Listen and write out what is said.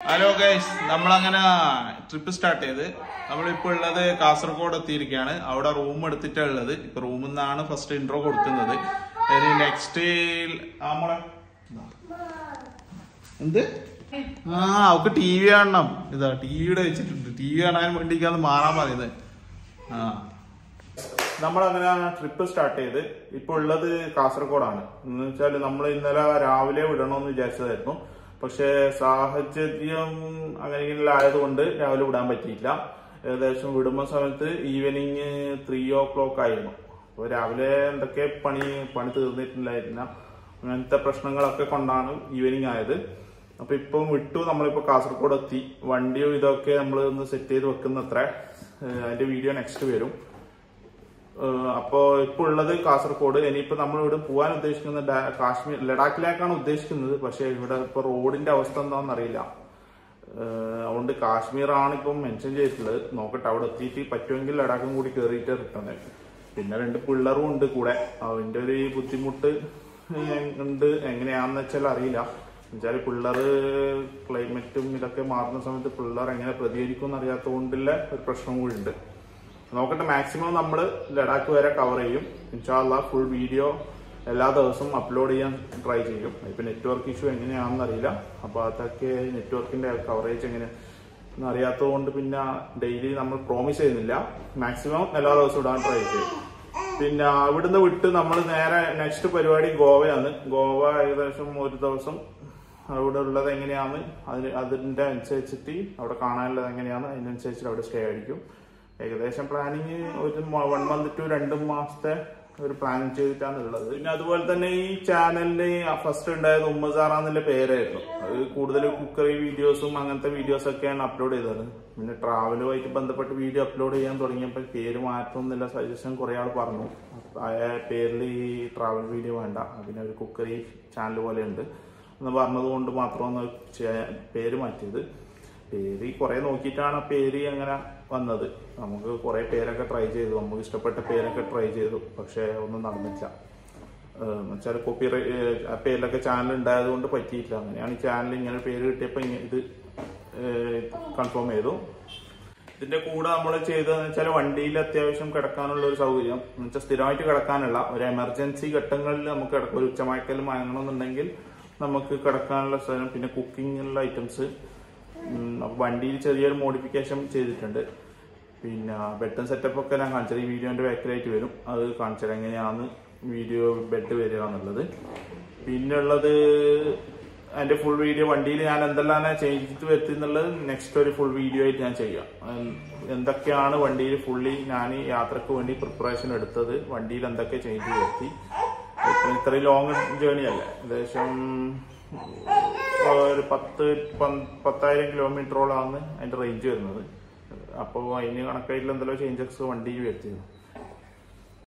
Hello guys, നമ്മളങ്ങനെ trip start ചെയ്ത് നമ്മളിപ്പോൾ ഉള്ളത് കാസർഗോഡ് എത്തിയിരിക്കുകയാണ്. അവിടെ റൂം എടുത്തിട്ടുള്ളത്. ഇപ്പൊ റൂമിൽ നിന്നാണ് ഫസ്റ്റ് ഇൻട്രോ കൊടുക്കുന്നത്. ഇനി നെക്സ്റ്റ് നമ്മളെ എന്ത് അവക്ക് ടി വി കാണണം. ഇതാ ടിവിയുടെ വെച്ചിട്ടുണ്ട്. ടി വി കാണാൻ വേണ്ടിക്കാന്ന് മാറാൻ പറയുന്നത്. നമ്മളങ്ങനെ ട്രിപ്പ് സ്റ്റാർട്ട് ചെയ്ത് ഇപ്പൊ ഉള്ളത് കാസർഗോഡാണ്. എന്ന് വെച്ചാൽ നമ്മൾ ഇന്നലെ രാവിലെ വിടണമെന്ന് വിചാരിച്ചതായിരുന്നു. പക്ഷെ സാഹചര്യം അങ്ങനെയെങ്കിലും ആയതുകൊണ്ട് രാവിലെ വിടാൻ പറ്റിയില്ല. ഏകദേശം വിടുന്ന സമയത്ത് ഈവനിങ് 3 o'clock ആയിരുന്നു. അപ്പോൾ രാവിലെ എന്തൊക്കെ പണി തീർന്നിട്ടില്ലായിരുന്ന അങ്ങനത്തെ പ്രശ്നങ്ങളൊക്കെ കൊണ്ടാണ് ഈവനിങ് ആയത്. അപ്പൊ ഇപ്പം വിട്ടു. നമ്മളിപ്പോ കാസർഗോഡ് എത്തി. വണ്ടിയും ഇതൊക്കെ നമ്മൾ ഒന്ന് സെറ്റ് ചെയ്ത് വെക്കുന്നത്ര. അതിന്റെ വീഡിയോ നെക്സ്റ്റ് വരും. അപ്പോ ഇപ്പൊ ഉള്ളത് കാസർഗോഡ്. ഇനിയിപ്പോ നമ്മൾ ഇവിടെ പോകാൻ ഉദ്ദേശിക്കുന്നത് കാശ്മീർ ലഡാക്കിലേക്കാണ് ഉദ്ദേശിക്കുന്നത്. പക്ഷെ ഇവിടെ ഇപ്പൊ റോഡിന്റെ അവസ്ഥ എന്താണെന്ന് അറിയില്ല. അതുകൊണ്ട് കാശ്മീർ ആണ് ഇപ്പം മെൻഷൻ ചെയ്തിട്ടുള്ളത്. നോക്കട്ടെ, അവിടെ എത്തിയിട്ട് പറ്റുമെങ്കിൽ ലഡാക്കും കൂടി കയറിയിട്ട് റിട്ടേൺ. പിന്നെ 2 പിള്ളേരും ഉണ്ട് കൂടെ. അതിന്റെ ഒരു ബുദ്ധിമുട്ട് ഉണ്ട്. എങ്ങനെയാണെന്ന് വെച്ചാൽ അറിയില്ല. എന്നുവെച്ചാൽ പിള്ളേർ ക്ലൈമറ്റും ഇതൊക്കെ മാറുന്ന സമയത്ത് പിള്ളേർ എങ്ങനെ പ്രതികരിക്കും എന്നറിയാത്തത് കൊണ്ടുള്ള ഒരു പ്രശ്നം കൂടി ഉണ്ട്. നോക്കട്ടെ, മാക്സിമം നമ്മൾ ലഡാക്ക് വരെ കവർ ചെയ്യും. ഇൻഷാ അല്ലാഹ് ഫുൾ വീഡിയോ എല്ലാ ദിവസവും അപ്ലോഡ് ചെയ്യാൻ ട്രൈ ചെയ്യും. ഇപ്പൊ നെറ്റ്വർക്ക് ഇഷ്യൂ എങ്ങനെയാണെന്ന് അറിയില്ല. അപ്പൊ അതൊക്കെ നെറ്റ്വർക്കിന്റെ കവറേജ് എങ്ങനെയാണെന്ന് അറിയാത്തത് കൊണ്ട് പിന്നെ ഡെയിലി നമ്മൾ പ്രോമിസ് ചെയ്യുന്നില്ല. മാക്സിമം എല്ലാ ദിവസവും ഇടാൻ ട്രൈ ചെയ്യും. പിന്നെ ഇവിടുന്ന് വിട്ട് നമ്മൾ നേരെ നെക്സ്റ്റ് പരിപാടി ഗോവയാണ്. ഗോവ ഏകദേശം ഒരു ദിവസം അവിടെ ഉള്ളത് എങ്ങനെയാണ് അതിന്റെ അനുസരിച്ചിട്ട് അവിടെ കാണാനുള്ളത് എങ്ങനെയാണ് അതിനനുസരിച്ചിട്ട് അവിടെ സ്റ്റേ ആയിരിക്കും. ഏകദേശം പ്ലാനിങ് ഒരു 1 month to 2 മാസത്തെ ഒരു പ്ലാനിങ് ചെയ്തിട്ടാണ് ഉള്ളത്. പിന്നെ അതുപോലെ തന്നെ ഈ ചാനലിന് ഫസ്റ്റ് ഉണ്ടായത് ഉമ്മസാറ എന്നുള്ള പേരായിരുന്നു. അത് കൂടുതൽ കുക്കറി വീഡിയോസും അങ്ങനത്തെ വീഡിയോസ് ഒക്കെയാണ് അപ്ലോഡ് ചെയ്തത്. പിന്നെ ട്രാവലുമായിട്ട് ബന്ധപ്പെട്ട് വീഡിയോ അപ്ലോഡ് ചെയ്യാൻ തുടങ്ങിയപ്പോൾ പേര് മാറ്റം എന്നുള്ള സജഷൻ കുറെ ആൾ പറഞ്ഞു. ആ പേരിൽ ഈ ട്രാവൽ വീഡിയോ വേണ്ട, അതിന് ഒരു കുക്കറി ചാനൽ പോലെ ഉണ്ട് എന്ന് പറഞ്ഞത് കൊണ്ട് മാത്രമാണ് പേര് മാറ്റിയത്. പേര് കുറെ നോക്കിയിട്ടാണ് പേര് അങ്ങനെ വന്നത്. നമുക്ക് കുറെ പേരൊക്കെ ട്രൈ ചെയ്തു. നമുക്ക് ഇഷ്ടപ്പെട്ട പേരൊക്കെ ട്രൈ ചെയ്തു. പക്ഷെ ഒന്നും നടന്നില്ല. എന്നുവെച്ചാൽ ആ പേരിലൊക്കെ ചാനൽ ഉണ്ടായത് കൊണ്ട് പറ്റിയില്ല. അങ്ങനെയാണ് ഈ ചാനൽ ഇങ്ങനെ പേര് കിട്ടിയപ്പോൾ ഇത് കൺഫേം ചെയ്തു. ഇതിന്റെ കൂടെ നമ്മൾ ചെയ്തതെന്ന് വെച്ചാൽ വണ്ടിയിൽ അത്യാവശ്യം കിടക്കാനുള്ള ഒരു സൗകര്യം. എന്നുവെച്ചാൽ സ്ഥിരമായിട്ട് കിടക്കാനുള്ള ഒരു എമർജൻസി ഘട്ടങ്ങളിൽ നമുക്ക് കിടക്കും. ഒരു ഉച്ചമയക്കൽ മയങ്ങണമെന്നുണ്ടെങ്കിൽ നമുക്ക് കിടക്കാനുള്ള സ്ഥലം. പിന്നെ കുക്കിങ്ങിനുള്ള ഐറ്റംസ്. അപ്പൊ വണ്ടിയിൽ ചെറിയൊരു മോഡിഫിക്കേഷൻ ചെയ്തിട്ടുണ്ട്. പിന്നെ ബെഡും സെറ്റപ്പ് ഒക്കെ ഞാൻ കാണിച്ചത് ഈ വീഡിയോന്റെ ബാക്കിലായിട്ട് വരും. അത് കാണിച്ചത് എങ്ങനെയാണ് വീഡിയോ ബെഡ് വരിക എന്നുള്ളത്. പിന്നെ ഉള്ളത് അതിന്റെ ഫുൾ വീഡിയോ വണ്ടിയിൽ ഞാൻ എന്തെല്ലാം ചേഞ്ച് വരുത്തി എന്നുള്ളത് നെക്സ്റ്റ് ഒരു ഫുൾ വീഡിയോ ആയിട്ട് ഞാൻ ചെയ്യാം. എന്തൊക്കെയാണ് വണ്ടിയിൽ ഫുള്ളി ഞാൻ യാത്രക്ക് വേണ്ടി പ്രിപ്പറേഷൻ എടുത്തത്, വണ്ടിയിൽ എന്തൊക്കെ ചേഞ്ച് വരുത്തി. ഇത്രയും ലോങ് ജേർണി അല്ലേ, ഏകദേശം ഒരു 10,000 കിലോമീറ്ററോളാണ് അതിന്റെ റേഞ്ച് വരുന്നത്. അപ്പോൾ അതിന് കണക്കായിട്ടുള്ള എന്തെല്ലോ ചേഞ്ചസ് വണ്ടിയിൽ വരുത്തിയത്.